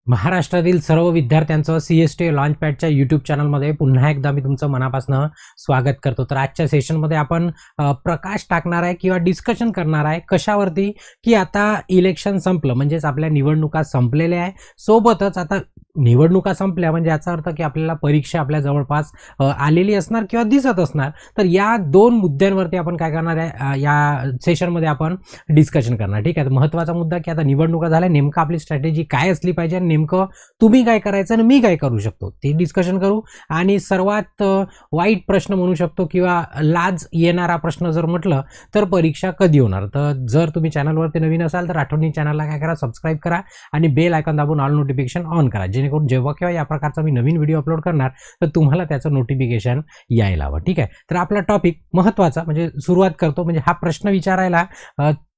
महाराष्ट्रातील सर्व विद्यार्थ्यांचं CST लॉन्चपॅडच्या यूट्यूब चॅनलमध्ये पुन्हा एकदा मी तुमचं मनापासून स्वागत करतो। तर आजच्या सेशनमध्ये आपण प्रकाश टाकणार आहे किंवा डिस्कशन करणार आहे कशावरती की आता इलेक्शन संपलं, म्हणजेच आपल्या निवडणुका संपलेल्या आहे। सोबतच आता निवडणुका संपल्या म्हणजे याचा अर्थ की आपल्याला परीक्षा आपल्या जवळपास आलेली असणार किंवा दिसत असणार। तर या दोन मुद्द्यांवरती आपण काय करणार आहे, या सेशनमध्ये आपण डिस्कशन करणार। ठीक आहे, महत्त्वाचा मुद्दा की आता निवडणुका झाल्या, नेमकं आपली स्ट्रॅटेजी काय असली पाहिजे, नेमकं तुम्ही काय करायचं आणि मी काय करू शकतो ते डिस्कशन करू। आणि सर्वात वाईट प्रश्न म्हणू शकतो किंवा लाज येणारा प्रश्न जर म्हटलं तर परीक्षा कधी होणार। तर जर तुम्ही चॅनलवरती नवीन असाल तर आठवणी चॅनलला काय करा, सबस्क्राइब करा आणि बेल आयकॉन दाबून ऑल नोटिफिकेशन ऑन करा, जेणेकरून जेव्हा केव्हा या प्रकारचा मी नवीन व्हिडिओ अपलोड करणार तर तुम्हाला त्याचं नोटिफिकेशन यायला हवं। ठीक आहे, तर आपला टॉपिक महत्त्वाचा म्हणजे सुरुवात करतो। म्हणजे हा प्रश्न विचारायला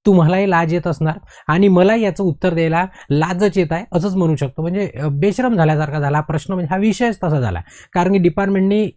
तुम्हालाही लाज येत असणार आणि मला याचं उत्तर द्यायला लाजच येत आहे असंच म्हणू शकतो। म्हणजे बेशरम झाल्यासारखा झाला प्रश्न, म्हणजे हा विषयच तसा झाला, कारण की डिपार्टमेंटनी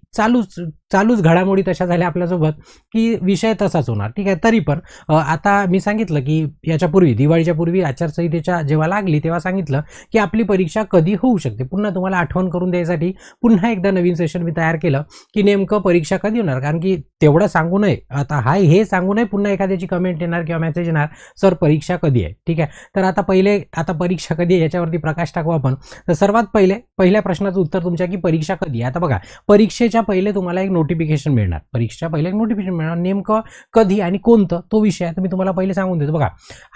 चालूच घडामोडी तशा झाल्या आपल्यासोबत की विषय तसाच होणार। ठीक आहे, तरी पण आता मी सांगितलं की याच्यापूर्वी दिवाळीच्या पूर्वी आचारसंहितेच्या जेव्हा लागली तेव्हा सांगितलं की आपली परीक्षा कधी होऊ शकते। पुन्हा तुम्हाला आठवण करून द्यायसाठी पुन्हा एकदा नवीन सेशन मी तयार केलं की नेमकं परीक्षा कधी होणार, कारण की तेवढं सांगू नये, आता हे सांगू नये पुन्हा एखाद्याची कमेंट येणार किंवा मेसेज येणार सर परीक्षा कधी आहे। ठीक आहे, तर आता परीक्षा कधी आहे याच्यावरती प्रकाश टाकू आपण। तर सर्वात पहिल्या प्रश्नाचं उत्तर तुमच्या की परीक्षा कधी आहे। आता बघा, परीक्षेच्या पहिले तुम्हाला एक नोटिफिकेशन मिळणार, परीक्षेच्या पहिले एक नोटिफिकेशन मिळणार, नेमकं कधी आणि कोणतं तो विषय आहे तर मी तुम्हाला पहिले सांगून देतो। बघा,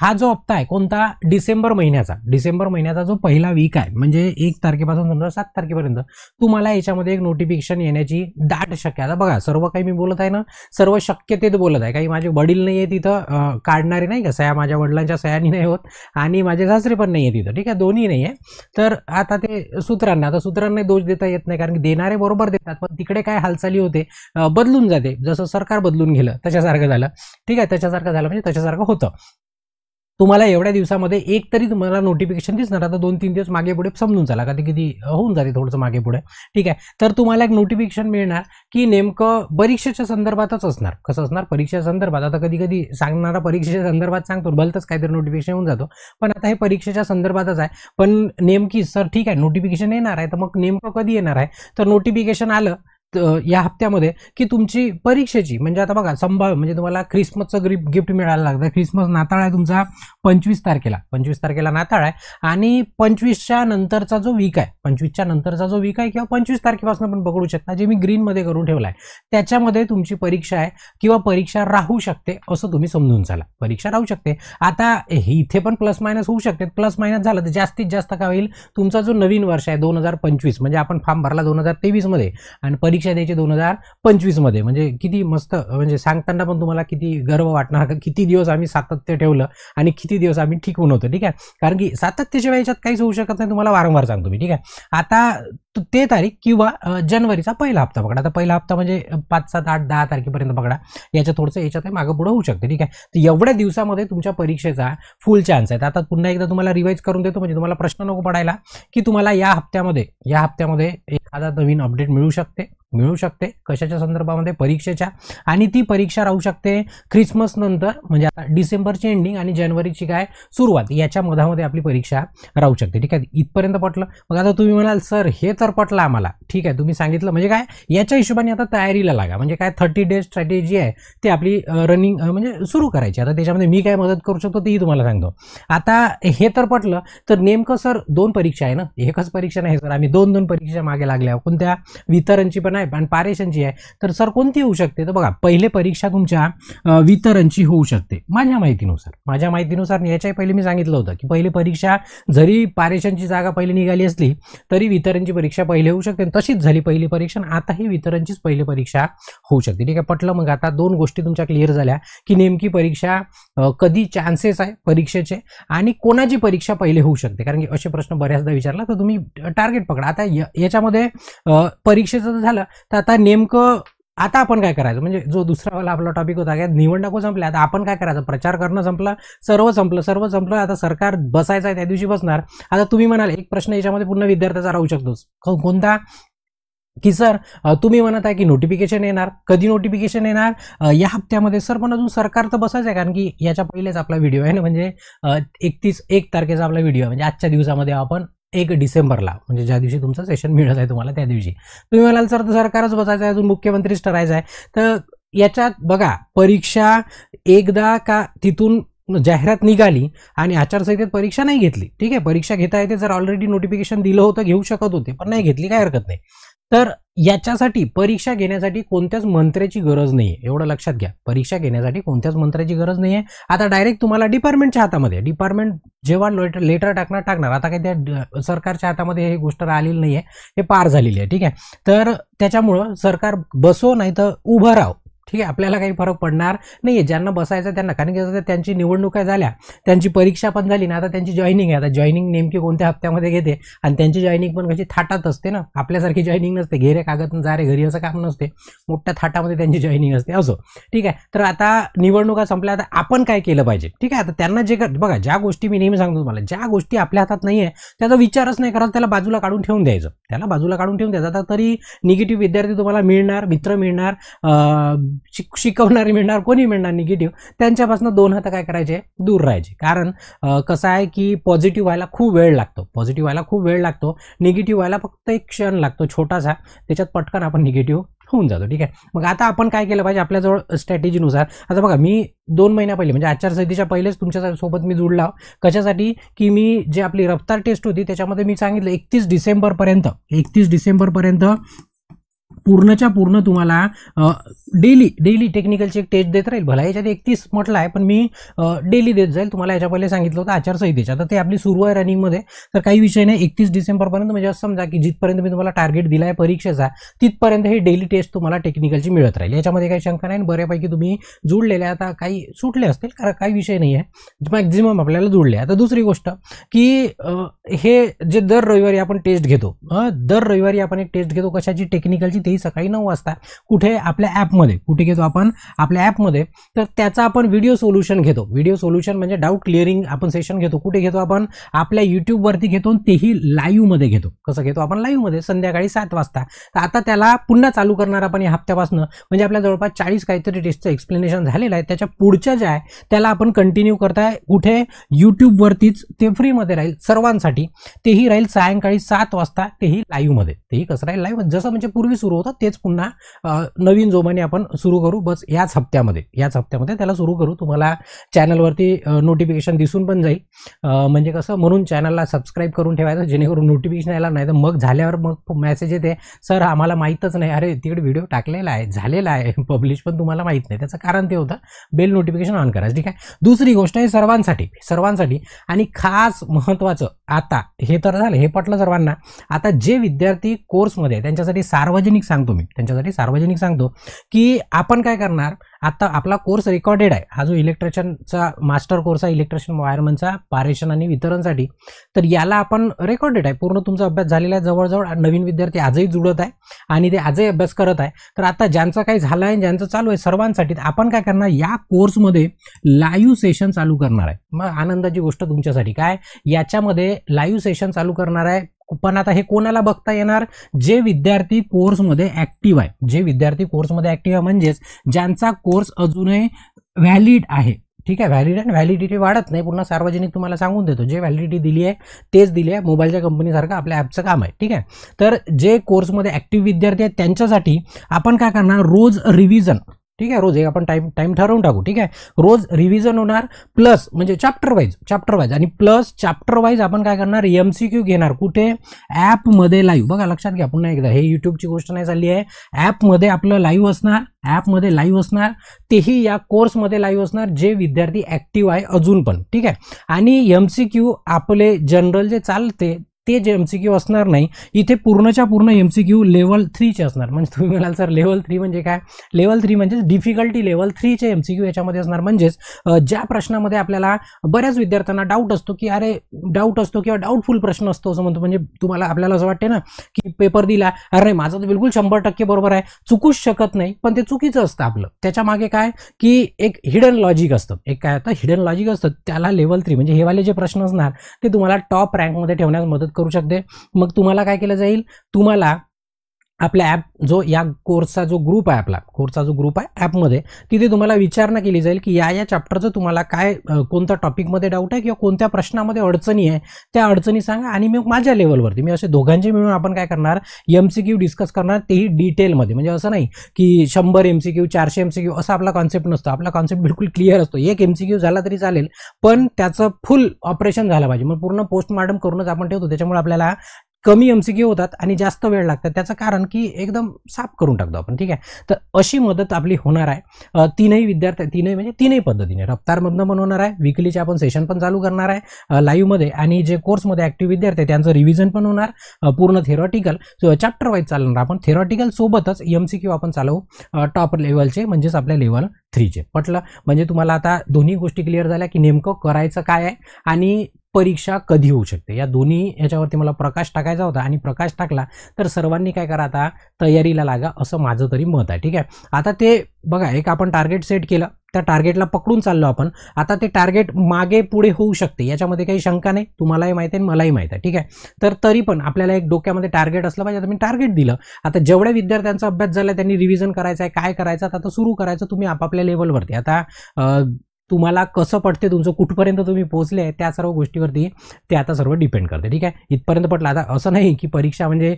हा जो हप्ता आहे कोणता, डिसेंबर महिन्याचा जो पहिला वीक आहे, म्हणजे 1 तारखेपासून समजा 7 तारखेपर्यंत तुम्हाला याच्यामध्ये एक नोटिफिकेशन येण्याची दाट शक्यता। बघा, सर्व काही मी बोलत आहे ना, सर्व शक्यतेत बोलत आहे, काही माझे वडील नाही आहे तिथं काढणारे, नाही का, सह्या माझ्या वडिलांच्या सह्यानी नाही होत आणि माझे सासरे पण नाही आहे तिथं। ठीक आहे, दोन्ही नाही आहे। तर आता ते सूत्रांना दोष देता येत नाही, कारण की देणारे बरोबर देतात पण तिकडे काय हालचाली होते, बदलून जाते, जसं सरकार बदलून गेलं तशासारखं झालं। ठीक आहे, तशासारखं झालं म्हणजे तशासारखं होतं। तुम्हाला एवढ्या दिवसामध्ये एक तरी तुम्हाला नोटिफिकेशन दिसणार, आता 2-3 दिवस मागे पुढे समजून चला, कधी होऊन जाते थोडंसं मागे पुढे। ठीक आहे, तर तुम्हाला एक नोटिफिकेशन मिळणार की नेमकं परीक्षेच्या संदर्भातच असणार। कसं असणार, परीक्षेच्या संदर्भात। आता कधी सांगणारा परीक्षेच्या संदर्भात सांगतो, भलतंच काहीतरी नोटिफिकेशन येऊन जातो, पण आता हे परीक्षेच्या संदर्भातच आहे। पण नेमकी सर ठीक आहे नोटिफिकेशन येणार आहे, तर मग नेमकं कधी येणार आहे, तर नोटिफिकेशन आलं या हप्त्यामध्ये की तुमची परीक्षेची, म्हणजे आता बघा संभाव्य म्हणजे तुम्हाला ख्रिसमसचं गिफ्ट मिळायला लागतं। ख्रिसमस नाताळ आहे तुमचा 25 तारखेला नाताळ आहे आणि 25च्या नंतरचा जो वीक आहे किंवा 25 तारखेपासून पण पकडू शकता, जे मी ग्रीनमध्ये करून ठेवला आहे त्याच्यामध्ये तुमची परीक्षा आहे किंवा परीक्षा राहू शकते असं तुम्ही समजून चाला, परीक्षा राहू शकते। आता इथे पण प्लस मायनस होऊ शकते, प्लस मायनस झालं तर जास्तीत जास्त काय होईल, तुमचा जो नवीन वर्ष आहे 2025, म्हणजे आपण फॉर्म भरला 2023 मध्ये आणि परीक्षा द्यायची 2025 मध्ये, म्हणजे किती मस्त, म्हणजे सांगताना पण तुम्हाला किती गर्व वाटणार, किती दिवस आम्ही सातत्य ठेवलं आणि किती दिवस आम्ही टिकून होतो। ठीक आहे, कारण की सातत्याशिवाय याच्यात काहीच होऊ शकत नाही, तुम्हाला वारंवार सांगतो मी। ठीक आहे, आता ते तारीख किंवा जानेवारीचा पहिला हप्ता पकडा। आता पहिला हप्ता म्हणजे 5, 7, 8, 10 तारखेपर्यंत पकडा, याच्यात मागं पुढे होऊ शकते। ठीक आहे, तर एवढ्या दिवसामध्ये तुमच्या परीक्षेचा फुल चान्स आहे। आता पुन्हा एकदा तुम्हाला रिवाइज करून देतो, म्हणजे तुम्हाला प्रश्न नको पडायला की तुम्हाला या हप्त्यामध्ये एखादा नवीन अपडेट मिळू शकते कशाच्या संदर्भामध्ये, परीक्षेच्या, आणि ती परीक्षा राहू शकते ख्रिसमस नंतर, म्हणजे आता डिसेंबरची एंडिंग आणि जानेवारीची काय सुरुवात, याच्या मधामध्ये आपली परीक्षा राहू शकते। ठीक आहे, इथपर्यंत पटलं। मग आता तुम्ही म्हणाल सर हे तर पटलं आम्हाला, ठीक आहे तुम्ही सांगितलं, म्हणजे काय याच्या हिशोबाने आता तयारीला लागा, म्हणजे काय 30 डेज स्ट्रॅटेजी आहे ती आपली रनिंग म्हणजे सुरू करायची। आता त्याच्यामध्ये मी काय मदत करू शकतो तेही तुम्हाला सांगतो। आता हे तर पटलं, तर नेमकं सर 2 परीक्षा आहे ना, एकच परीक्षा नाही सर, आम्ही 2 परीक्षा मागे लागल्या, कोणत्या, वितरणची पण आहे आणि पारेषणची आहे, तर सर कोणती होऊ शकते, तर बघा पहिली परीक्षा तुमच्या वितरणची होऊ शकते माझ्या माहितीनुसार। याच्याही पहिले मी सांगितलं होतं की पहिली परीक्षा जरी पारेषणची जागा पहिली निघाली असली तरी वितरणची परीक्षा पहिले होऊ शकते, तशीच झाली पहिली परीक्षा, आता ही वितरणचीच पहिली परीक्षा होऊ शकते। ठीक आहे, पटलं। मग आता 2 गोष्टी तुमच्या क्लिअर झाल्या की नेमकी परीक्षा कधी चान्सेस आहे परीक्षेचे आणि कोणाची परीक्षा पहिले होऊ शकते, कारण की असे प्रश्न बऱ्याचदा विचारला तर तुम्ही टार्गेट पकडा। आता याच्यामध्ये परीक्षेचं झालं, तर आता नेमकं आता आपण काय करायचं, म्हणजे जो दुसरा वाला आपला टॉपिक होता की निवडणुका संपल्या, आता आपण काय करायचं, प्रचार करणं संपलं, सर्व संपलं, आता सरकार बसायचं आहे त्या दिवशी बसणार। आता तुम्ही म्हणाल एक प्रश्न याच्यामध्ये पूर्ण विद्यार्थ्याचा राहू शकतो, कोणता, की सर तुम्ही म्हणत आहे की नोटिफिकेशन येणार, कधी नोटिफिकेशन येणार, या हप्त्यामध्ये सर, पण अजून सरकार तर बसायचं आहे, कारण की याच्या पहिलेच आपला व्हिडिओ आहे ना, म्हणजे 1 तारखेचा आपला व्हिडिओ आहे, म्हणजे आजच्या दिवसामध्ये आपण 1 डिसेंबरला, म्हणजे ज्या दिवशी तुमचं सेशन मिळत आहे तुम्हाला त्या दिवशी तुम्ही म्हणाल सर सरकारच बसायचं आहे, अजून मुख्यमंत्रीच ठरायचं आहे. तर याच्यात बघा, परीक्षा एकदा का तिथून जाहिरात निघाली आणि आचारसंहितेत परीक्षा नाही घेतली, ठीक आहे, परीक्षा घेता येते, जर ऑलरेडी नोटिफिकेशन दिलं होतं घेऊ शकत होते, पण नाही घेतली, काय हरकत नाही. तर याच्यासाठी परीक्षा घेण्यासाठी कोणत्याच मंत्र्याची गरज नाहीये, एवढं लक्षात घ्या. परीक्षा घेण्यासाठी कोणत्याच मंत्र्याची गरज नाहीये. आता डायरेक्ट तुम्हाला डिपार्टमेंटच्या हातामध्ये, डिपार्टमेंट जेव्हा लेटर टाकणार, आता काही त्या सरकारच्या हातामध्ये ही गोष्ट राहिलेली नाहीये, हे पार झालेली आहे, ठीक आहे. तर त्याच्यामुळं सरकार बसो नाही तर उभं राहो, ठीक आहे, आपल्याला काही फरक पडणार नाहीये. ज्यांना बसायचं त्यांना, कारण की त्यांची निवडणुका झाल्या, त्यांची परीक्षा पण झाली ना, आता त्यांची जॉईनिंग आहे. आता जॉईनिंग नेमकी कोणत्या हप्त्यामध्ये घेते, आणि त्यांची जॉईनिंग पण कशी थाटात असते ना, आपल्यासारखी जॉईनिंग नसते, घेरे कागद जा रे घरी असं काम नसते, मोठ्या थाटामध्ये त्यांची जॉईनिंग असते. असो, ठीक आहे. तर आता निवडणुका संपल्या, आता आपण काय केलं पाहिजे, ठीक आहे. आता त्यांना जे बघा, ज्या गोष्टी मी नेहमी सांगतो तुम्हाला, ज्या गोष्टी आपल्या हातात नाहीये त्याचा विचारच नाही करायचा, त्याला बाजूला काढून ठेवून द्यायचं, त्याला बाजूला काढून ठेवून द्यायचं. आता तरी निगेटिव्ह विद्यार्थी तुम्हाला मिळणार, मित्र मिळणार, शिकवणारे मिळणार, कोणी मिळणार निगेटिव्ह, त्यांच्यापासून 2 हात काय करायचे, दूर राहायचे. कारण कसं आहे की पॉझिटिव्ह व्हायला खूप वेळ लागतो, निगेटिव्ह व्हायला फक्त एक क्षण लागतो छोटासा, त्याच्यात पटकन आपण निगेटिव्ह होऊन जातो, ठीक आहे. मग आता आपण काय केलं पाहिजे आपल्याजवळ स्ट्रॅटेजीनुसार. आता बघा, मी 2 महिन्या पहिले, म्हणजे आचारसंहितेच्या पहिलेच तुमच्या सोबत मी जुडला, कशासाठी की मी जे आपली रफ्तार टेस्ट होती त्याच्यामध्ये मी सांगितलं 31 डिसेंबरपर्यंत पूर्णच्या पूर्ण तुम्हाला डेली टेक्निकलची एक टेस्ट देत राहील. भला याच्यात 31 म्हटलं आहे, पण मी डेली देत जाईल तुम्हाला. याच्या पहिले सांगितलं होतं आचारसंहितेच्या, तर ते आपली सुरू आहे रनिंगमध्ये, तर काही विषय नाही. 31 डिसेंबरपर्यंत, म्हणजे असं समजा की जिथपर्यंत मी तुम्हाला टार्गेट दिला आहे परीक्षेचा, तिथपर्यंत ही डेली टेस्ट तुम्हाला टेक्निकलची मिळत राहील. याच्यामध्ये काही शंका नाही, बऱ्यापैकी तुम्ही जुळलेले. आता काही सुटले असतील, कारण काही विषय नाही आहे, मॅक्झिमम आपल्याला जुळले. आता दुसरी गोष्ट की हे जे दर रविवारी आपण टेस्ट घेतो, दर रविवारी आपण एक टेस्ट घेतो, कशाची, टेक्निकलची, तेही सकाळी 9 वाजता. कुठे, आपल्या ॲपमध्ये. कुठे घेतो आपण, आपल्या ॲपमध्ये. तर त्याचा आपण व्हिडिओ सोल्युशन घेतो. व्हिडिओ सोल्युशन म्हणजे डाऊट क्लिअरिंग आपण सेशन घेतो. कुठे घेतो आपण, आपल्या युट्यूबवरती घेतो, तेही लाईव्हमध्ये घेतो. कसं घेतो आपण, लाईव्हमध्ये, संध्याकाळी 7 वाजता. तर आता त्याला पुन्हा चालू करणार आपण या हप्त्यापासून, म्हणजे आपल्या जवळपास 40 काहीतरी टेस्टचं एक्सप्लेनेशन झालेलं आहे. त्याच्या पुढच्या ज्या आहे त्याला आपण कंटिन्यू करताय, कुठे, युट्यूबवरतीच. ते फ्रीमध्ये राहील सर्वांसाठी, तेही राहील सायंकाळी 7 वाजता, तेही लाईव्हमध्ये. तेही कसं राहील, लाईव्ह, जसं म्हणजे पूर्वी सुरू होतं तेच पुन्हा नवीन जोमाने आपण सुरू करू. बस याच हप्त्यामध्ये त्याला सुरू करू. तुम्हाला चॅनलवरती नोटिफिकेशन दिसून पण जाईल, म्हणजे कसं, म्हणून चॅनलला सबस्क्राईब करून ठेवायचं, जेणेकरून नोटिफिकेशन यायला. नाही तर मग झाल्यावर मग मेसेज येते, सर आम्हाला माहीतच नाही, अरे तिकडे व्हिडिओ टाकलेला आहे, झालेला आहे पब्लिश, पण तुम्हाला माहीत नाही. त्याचं कारण ते होतं, बेल नोटिफिकेशन ऑन करायचं, ठीक आहे. दुसरी गोष्ट आहे सर्वांसाठी आणि खास महत्त्वाचं, आता हे तर झालं, हे पटलं सर्वांना. आता जे विद्यार्थी कोर्समध्ये त्यांच्यासाठी सार्वजनिक सांगतो की आपण काय करणार. आता आपला कोर्स रेकॉर्डेड आहे, हा जो इलेक्ट्रिशियनचा मास्टर कोर्स आहे, इलेक्ट्रिशियन वायरमनचा पारेषण आणि वितरणसाठी, तर याला आपण रेकॉर्डेड आहे, पूर्ण तुमचा अभ्यास झालेला आहे. जवळजवळ नवीन विद्यार्थी आजही जुळत आहे आणि ते आजही अभ्यास करत आहे. तर आता ज्यांचं काही झालं आहे, ज्यांचं चालू आहे, सर्वांसाठी आपण काय करणार, या कोर्समध्ये लाईव्ह सेशन चालू करणार आहे. मग आनंदाची गोष्ट तुमच्यासाठी काय, याच्यामध्ये लाईव्ह सेशन चालू करणार आहे. पण आता हे कोणाला बघता येणार, जे विद्यार्थी कोर्समध्ये ऍक्टिव्ह आहे, म्हणजेच ज्यांचा कोर्स अजूनही व्हॅलिड आहे, ठीक आहे. व्हॅलिड आणि व्हॅलिडिटी वाढत नाही, पुन्हा सार्वजनिक तुम्हाला सांगून देतो, जे व्हॅलिडिटी दिली आहे तेच दिली आहे. मोबाईलच्या कंपनीसारखं आपल्या ॲपचं काम आहे, ठीक आहे. तर जे कोर्समध्ये ऍक्टिव्ह विद्यार्थी आहेत त्यांच्यासाठी आपण काय करणार, रोज रिव्हिजन, ठीक आहे. रोज एक आपण टाइम ठरवून टाकू, ठीक आहे. रोज रिव्हिजन होणार, प्लस म्हणजे चॅप्टर वाईज आणि प्लस चॅप्टर वाईज आपण काय करणार, MCQ घेणार. कुठे, ॲपमध्ये लाईव्ह. बघा लक्षात घ्या पुन्हा एकदा, हे युट्यूबची गोष्ट नाही चालली आहे, ॲपमध्ये आपलं लाईव्ह असणार, तेही या कोर्समध्ये लाईव्ह असणार, जे विद्यार्थी ऍक्टिव्ह आहे अजून पण, ठीक आहे. आणि MCQ आपले जनरल जे चालते ते जे MCQ असणार नाही, इथे पूर्णच्या पूर्ण MCQ लेवल 3चे असणार. म्हणजे तुम्ही म्हणाल सर लेवल 3 म्हणजे काय, लेवल 3 म्हणजे डिफिकल्टी लेवल 3चे MCQ याच्यामध्ये असणार. म्हणजेच ज्या प्रश्नामध्ये आपल्याला बऱ्याच विद्यार्थ्यांना डाऊट असतो किंवा डाऊटफुल प्रश्न असतो असं म्हणतो, म्हणजे आपल्याला असं वाटते ना की पेपर दिला, अरे माझं तर बिलकुल 100% बरोबर आहे, चुकूच शकत नाही, पण ते चुकीचं असतं आपलं. त्याच्या मागे काय की एक हिडन लॉजिक असतं, त्याला लेवल 3 म्हणजे हे वाले जे प्रश्न असणार ते तुम्हाला टॉप रँकमध्ये ठेवण्यास मदत करू शकते. मग तुम्हाला काय केलं जाईल, तुम्हाला आपल्या ॲप जो या कोर्सचा जो ग्रुप आहे आपला कोर्सचा जो ग्रुप आहे ॲपमध्ये, तिथे तुम्हाला विचारणा केली जाईल की या चॅप्टरचं तुम्हाला काय कोणत्या टॉपिकमध्ये डाऊट आहे किंवा कोणत्या प्रश्नामध्ये अडचणी आहे, त्या अडचणी सांगा आणि मग माझ्या लेवलवरती मी असे दोघांचे मिळून आपण काय करणार, MCQ डिस्कस करणार, तेही डिटेलमध्ये. म्हणजे असं नाही की 100 MCQ 400 MCQ असा आपला कॉन्सेप्ट नसतो. आपला कॉन्सेप्ट बिलकुल क्लिअर असतो. एक MCQ झाला तरी चालेल, पण त्याचं फुल ऑपरेशन झालं पाहिजे. मग पूर्ण पोस्टमार्टम करूनच आपण ठेवतो. त्याच्यामुळे आपल्याला कमी MCQ होतात आणि जास्त वेळ लागतात. त्याचं कारण की एकदम साफ करून टाकतो आपण. ठीक आहे, तर अशी मदत आपली होणार आहे. तीनही पद्धतीने रफ्तारमधनं पण होणार आहे, विकलीचे आपण सेशन पण चालू करणार आहे लाईव्हमध्ये, आणि जे कोर्समध्ये ॲक्टिव्ह विद्यार्थी आहे त्यांचं रिव्हिजन पण होणार, पूर्ण थेरॉटिकल चॅप्टर वाईज चालणार. आपण थेरॉटिकल सोबतच MCQ आपण चालवू टॉप लेवलचे, म्हणजेच आपल्या लेवल 3चे. पटलं? म्हणजे तुम्हाला आता दोन्ही गोष्टी क्लिअर झाल्या की नेमकं करायचं काय आहे आणि परीक्षा कधी होऊ शकते. या दोन्ही ह्याच्यावरती मला प्रकाश टाकायचा होता आणि प्रकाश टाकला. तर सर्वांनी काय करा, आता तयारीला लागा, असं माझं तरी मत आहे. ठीक आहे, आता ते बघा, एक आपण टार्गेट सेट केलं, त्या टार्गेटला पकडून चाललो आपण. आता ते टार्गेट मागे पुढे होऊ शकते, याच्यामध्ये काही शंका नाही. तुम्हालाही माहिती आहे, मलाही माहिती आहे. ठीक आहे, तर तरी पण आपल्याला एक डोक्यामध्ये टार्गेट असलं पाहिजे. आता मी टार्गेट दिलं. आता जेवढ्या विद्यार्थ्यांचा अभ्यास झाला त्यांनी रिव्हिजन करायचं आहे, काय करायचं आता सुरू करायचं तुम्ही आपापल्या लेवलवरती. आता तुम्हाला कसं पडते, तुमचं कुठपर्यंत तुम्ही पोहोचले आहे, त्या सर्व गोष्टीवरती ते आता सर्व डिपेंड करते. ठीक आहे, इथपर्यंत पटलं. आता असं नाही की परीक्षा म्हणजे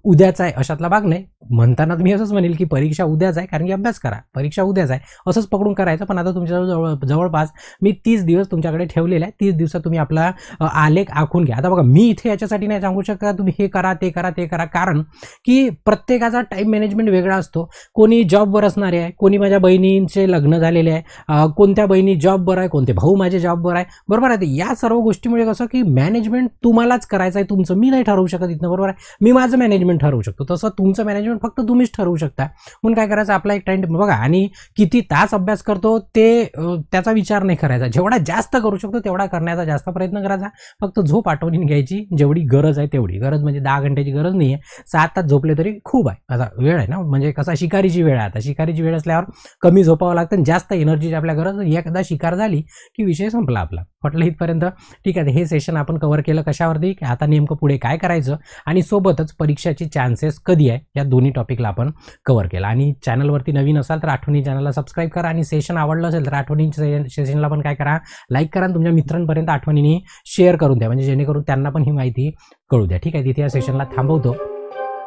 उद्याच आहे अशातला भाग नाही. म्हणताना मी असंच म्हणेल की परीक्षा उद्याच आहे, कारण की अभ्यास करा, परीक्षा उद्याच आहे असंच पकडून करायचं. पण आता तुमच्या जवळपास मी 30 दिवस तुमच्याकडे ठेवलेले आहे. 30 दिवसात तुम्ही आपला आलेख आखून घ्या. आता बघा, मी इथे याच्यासाठी नाही सांगू शकता तुम्ही हे करा ते करा ते करा, कारण की प्रत्येकाचा टाईम मॅनेजमेंट वेगळा असतो. कोणी जॉबवर असणारे आहे, कोणी माझ्या बहिणींचे लग्न झालेले आहे, कोणत्या बहिणी जॉबवर आहे, कोणते भाऊ माझे जॉबवर आहे, बरोबर आहे. या सर्व गोष्टीमुळे कसं की मॅनेजमेंट तुम्हालाच करायचं आहे, तुमचं. मी नाही ठरवू शकत इथनं, बरोबर आहे. मी माझं मॅनेजमेंट ठरवू शकतो, तसं तुमचं मॅनेजमेंट फक्त तुम्हीच ठरवू शकता. म्हणून काय करायचं, आपला एक टाइम बघा, आणि किती तास अभ्यास करतो ते त्याचा विचार नाही करायचा. जेवढा जास्त करू शकतो तेवढा करण्याचा जास्त प्रयत्न करायचा. फक्त झोप आठवणीने घ्यायची, जेवढी गरज आहे तेवढी. गरज म्हणजे 10 घंट्याची गरज नाही आहे, 7 तास झोपले तरी खूप आहे. आता वेळ आहे ना, म्हणजे कसा शिकारीची वेळ आहे. आता शिकारीची वेळ असल्यावर कमी झोपावं लागतं, जास्त एनर्जीची आपल्या गरज. एकदा शिकार झाली की विषय संपला आपला. पटलं इथपर्यंत? ठीक आहे, हे सेशन आपण कव्हर केलं कशावरती, की आता नेमकं पुढे काय करायचं आणि सोबतच परीक्षाची चान्सेस कधी आहे, या दोन्ही टॉपिकला आपण कव्हर केला. आणि चॅनलवरती नवीन असाल तर आठवणी चॅनलला सबस्क्राईब करा, आणि सेशन आवडलं असेल तर आठवणी सेशनला पण काय करा, लाईक करा आणि तुमच्या मित्रांपर्यंत आठवणीने शेअर करून द्या, म्हणजे जेणेकरून त्यांना पण ही माहिती कळू द्या. ठीक आहे, तिथे या सेशनला थांबवतो,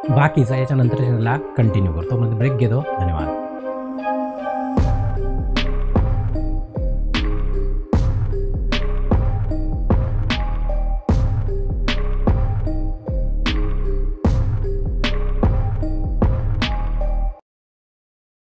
बाकीचा याच्यानंतर सेशनला कंटिन्यू करतो. म्हणजे ब्रेक घेतो. धन्यवाद.